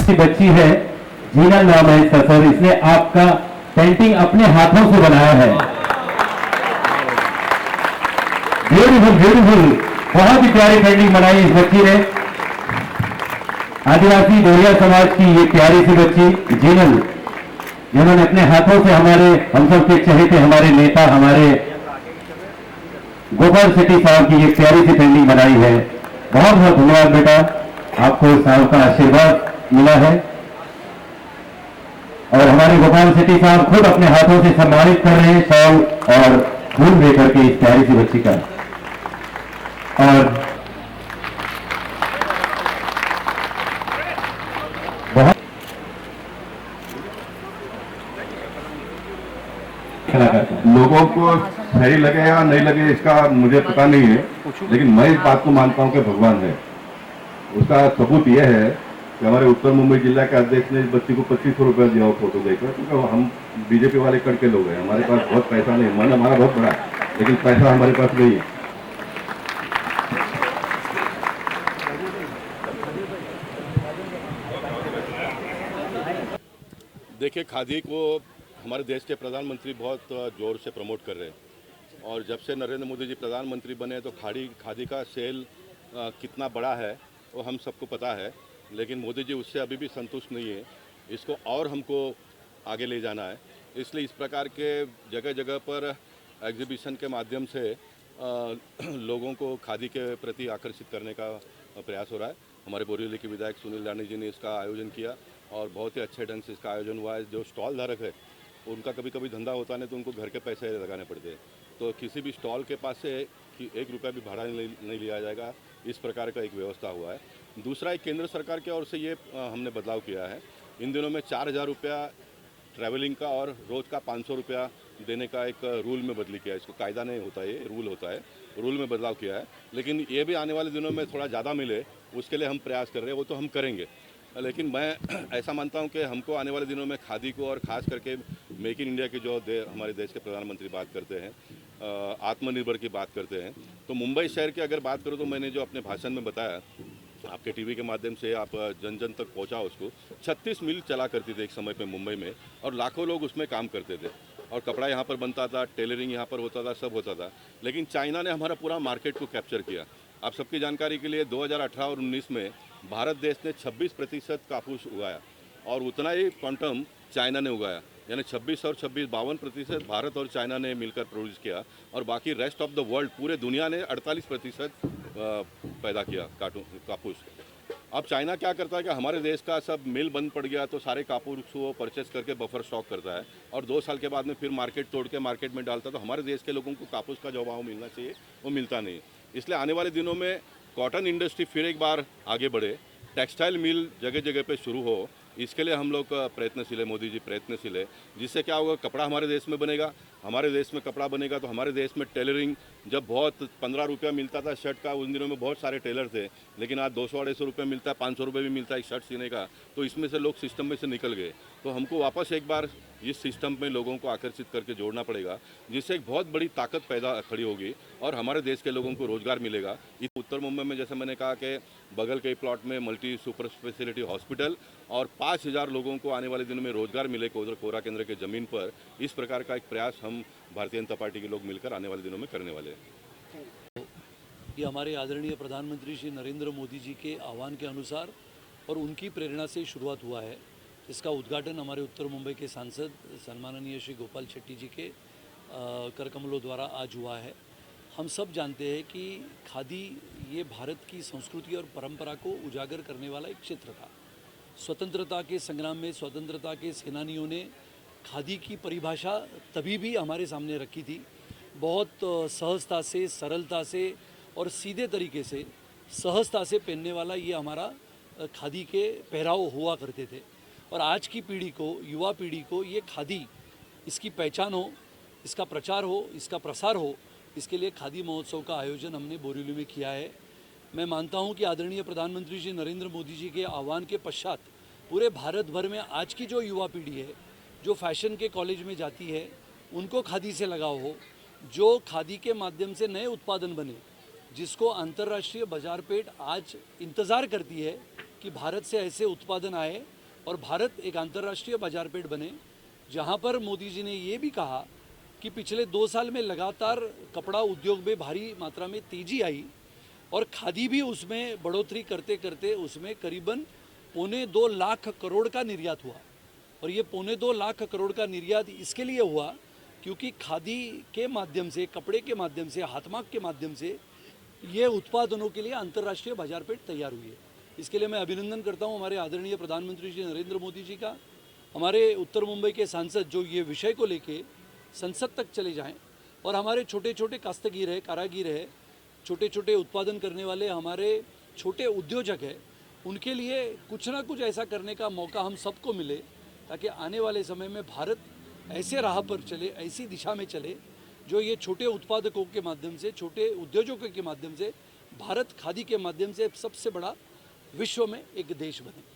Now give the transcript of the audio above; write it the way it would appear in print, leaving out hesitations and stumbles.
सी बच्ची है, जीना नाम है इसका सर, इसने आपका पेंटिंग अपने हाथों से बनाया है। ब्यूटीफुल ब्यूटीफुल, बहुत ही प्यारी पेंटिंग बनाई इस बच्ची ने। आदिवासी गोरिया समाज की ये प्यारी सी बच्ची जीनल, जिन्होंने अपने हाथों से हम सबके चहेते हमारे नेता, हमारे गोपाल शेट्टी साहब की ये प्यारी सी पेंटिंग बनाई है। बहुत बहुत धन्यवाद बेटा, आपको साहब का आशीर्वाद मिला है और हमारे गोपाल शेट्टी साहब खुद अपने हाथों से सम्मानित कर रहे हैं शॉल और फूल देकर के इस प्यारी सी बच्ची का। और बहुत लोगों को सही लगे या नहीं लगे इसका मुझे पता नहीं है, लेकिन मैं इस बात को मानता हूं कि भगवान है। उसका सबूत यह है कि हमारे उत्तर मुंबई जिला के अध्यक्ष ने इस बच्ची को 2500 रुपया दिया फोटो देखकर, क्योंकि हम बीजेपी वाले करके लोग हैं, हमारे पास बहुत पैसा नहीं, मन हमारा बहुत बड़ा है लेकिन पैसा हमारे पास नहीं है। देखिए, खादी को हमारे देश के प्रधानमंत्री बहुत जोर से प्रमोट कर रहे हैं और जब से नरेंद्र मोदी जी प्रधानमंत्री बने तो खादी का सेल कितना बड़ा है वो हम सबको पता है, लेकिन मोदी जी उससे अभी भी संतुष्ट नहीं है। इसको और हमको आगे ले जाना है, इसलिए इस प्रकार के जगह जगह पर एग्जीबिशन के माध्यम से लोगों को खादी के प्रति आकर्षित करने का प्रयास हो रहा है। हमारे बोरीवली के विधायक सुनील रानी जी ने इसका आयोजन किया और बहुत ही अच्छे ढंग से इसका आयोजन हुआ है। जो स्टॉल धारक है उनका कभी कभी धंधा होता नहीं तो उनको घर के पैसे लगाने पड़ते हैं, तो किसी भी स्टॉल के पास से कि 1 रुपया भी भाड़ा नहीं लिया जाएगा, इस प्रकार का एक व्यवस्था हुआ है। दूसरा, एक केंद्र सरकार की ओर से ये हमने बदलाव किया है। इन दिनों में 4000 रुपया ट्रैवलिंग का और रोज़ का 500 रुपया देने का एक रूल में बदली किया है। इसको कायदा नहीं होता, ये रूल होता है, रूल में बदलाव किया है। लेकिन ये भी आने वाले दिनों में थोड़ा ज़्यादा मिले उसके लिए हम प्रयास कर रहे हैं, वो तो हम करेंगे। लेकिन मैं ऐसा मानता हूं कि हमको आने वाले दिनों में खादी को और ख़ास करके मेक इन इंडिया की जो हमारे देश के प्रधानमंत्री बात करते हैं, आत्मनिर्भर की बात करते हैं, तो मुंबई शहर की अगर बात करूं तो मैंने जो अपने भाषण में बताया, आपके टीवी के माध्यम से आप जन जन तक पहुंचा उसको, 36 मिल चला करती थी एक समय पे मुंबई में और लाखों लोग उसमें काम करते थे और कपड़ा यहाँ पर बनता था, टेलरिंग यहाँ पर होता था, सब होता था। लेकिन चाइना ने हमारा पूरा मार्केट को कैप्चर किया। आप सबकी जानकारी के लिए 2018 और 19 में भारत देश ने 26% कापूस उगाया और उतना ही क्वांटम चाइना ने उगाया, यानी 26 और 26 52% भारत और चाइना ने मिलकर प्रोड्यूस किया और बाकी रेस्ट ऑफ द वर्ल्ड पूरे दुनिया ने 48% पैदा किया कापूस। अब चाइना क्या करता है कि हमारे देश का सब मिल बंद पड़ गया तो सारे कापूस को परचेस करके बफर स्टॉक करता है और 2 साल के बाद में फिर मार्केट तोड़ के मार्केट में डालता है, तो हमारे देश के लोगों को कापूस का जो भाव मिलना चाहिए वो मिलता नहीं। इसलिए आने वाले दिनों में कॉटन इंडस्ट्री फिर एक बार आगे बढ़े, टेक्सटाइल मिल जगह जगह पे शुरू हो, इसके लिए हम लोग प्रयत्नशील है, मोदी जी प्रयत्नशील है। जिससे क्या होगा, कपड़ा हमारे देश में बनेगा, हमारे देश में कपड़ा बनेगा तो हमारे देश में टेलरिंग, जब बहुत 15 रुपया मिलता था शर्ट का, उन दिनों में बहुत सारे टेलर थे, लेकिन आज 200-250 रुपये मिलता है, 500 रुपये भी मिलता है एक शर्ट सीने का, तो इसमें से लोग सिस्टम में से निकल गए। तो हमको वापस एक बार इस सिस्टम में लोगों को आकर्षित करके जोड़ना पड़ेगा, जिससे एक बहुत बड़ी ताकत पैदा खड़ी होगी और हमारे देश के लोगों को रोजगार मिलेगा। उत्तर मुंबई में जैसे मैंने कहा कि बगल के प्लॉट में मल्टी सुपर स्पेशलिटी हॉस्पिटल और 5000 लोगों को आने वाले दिनों में रोजगार मिले कोरा केंद्र के ज़मीन पर, इस प्रकार का एक प्रयास हम भारतीय जनता पार्टी के लोग मिलकर आने वाले दिनों में करने वाले हैं। ये हमारे आदरणीय प्रधानमंत्री श्री नरेंद्र मोदी जी के आह्वान के अनुसार और उनकी प्रेरणा से शुरुआत हुआ है। इसका उद्घाटन हमारे उत्तर मुंबई के सांसद सम्माननीय श्री गोपाल शेट्टी जी के करकमलों द्वारा आज हुआ है। हम सब जानते हैं कि खादी ये भारत की संस्कृति और परंपरा को उजागर करने वाला एक क्षेत्र था। स्वतंत्रता के संग्राम में स्वतंत्रता के सेनानियों ने खादी की परिभाषा तभी भी हमारे सामने रखी थी। बहुत सहजता से, सरलता से और सीधे तरीके से, सहजता से पहनने वाला ये हमारा खादी के पहराव हुआ करते थे। और आज की पीढ़ी को, युवा पीढ़ी को ये खादी, इसकी पहचान हो, इसका प्रचार हो, इसका प्रसार हो, इसके लिए खादी महोत्सव का आयोजन हमने बोरीवली में किया है। मैं मानता हूं कि आदरणीय प्रधानमंत्री जी नरेंद्र मोदी जी के आह्वान के पश्चात पूरे भारत भर में आज की जो युवा पीढ़ी है, जो फैशन के कॉलेज में जाती है, उनको खादी से लगाव हो, जो खादी के माध्यम से नए उत्पादन बने, जिसको अंतर्राष्ट्रीय बाजार पेट आज इंतज़ार करती है कि भारत से ऐसे उत्पादन आए और भारत एक अंतर्राष्ट्रीय बाजारपेठ बने, जहां पर मोदी जी ने ये भी कहा कि पिछले 2 साल में लगातार कपड़ा उद्योग में भारी मात्रा में तेजी आई और खादी भी उसमें बढ़ोतरी करते करते उसमें करीबन 1.25 लाख करोड़ का निर्यात हुआ। और ये 1.25 लाख करोड़ का निर्यात इसके लिए हुआ क्योंकि खादी के माध्यम से, कपड़े के माध्यम से, हाथमाग के माध्यम से ये उत्पादनों के लिए अंतर्राष्ट्रीय बाजारपेठ तैयार हुई है। इसके लिए मैं अभिनंदन करता हूँ हमारे आदरणीय प्रधानमंत्री श्री नरेंद्र मोदी जी का, हमारे उत्तर मुंबई के सांसद जो ये विषय को लेके संसद तक चले जाएं और हमारे छोटे छोटे काश्तगीर है, कारागीर है, छोटे छोटे उत्पादन करने वाले हमारे छोटे उद्योजक है, उनके लिए कुछ ना कुछ ऐसा करने का मौका हम सबको मिले ताकि आने वाले समय में भारत ऐसे राह पर चले, ऐसी दिशा में चले जो ये छोटे उत्पादकों के माध्यम से, छोटे उद्योजकों के माध्यम से भारत खादी के माध्यम से सबसे बड़ा विश्व में एक देश बने।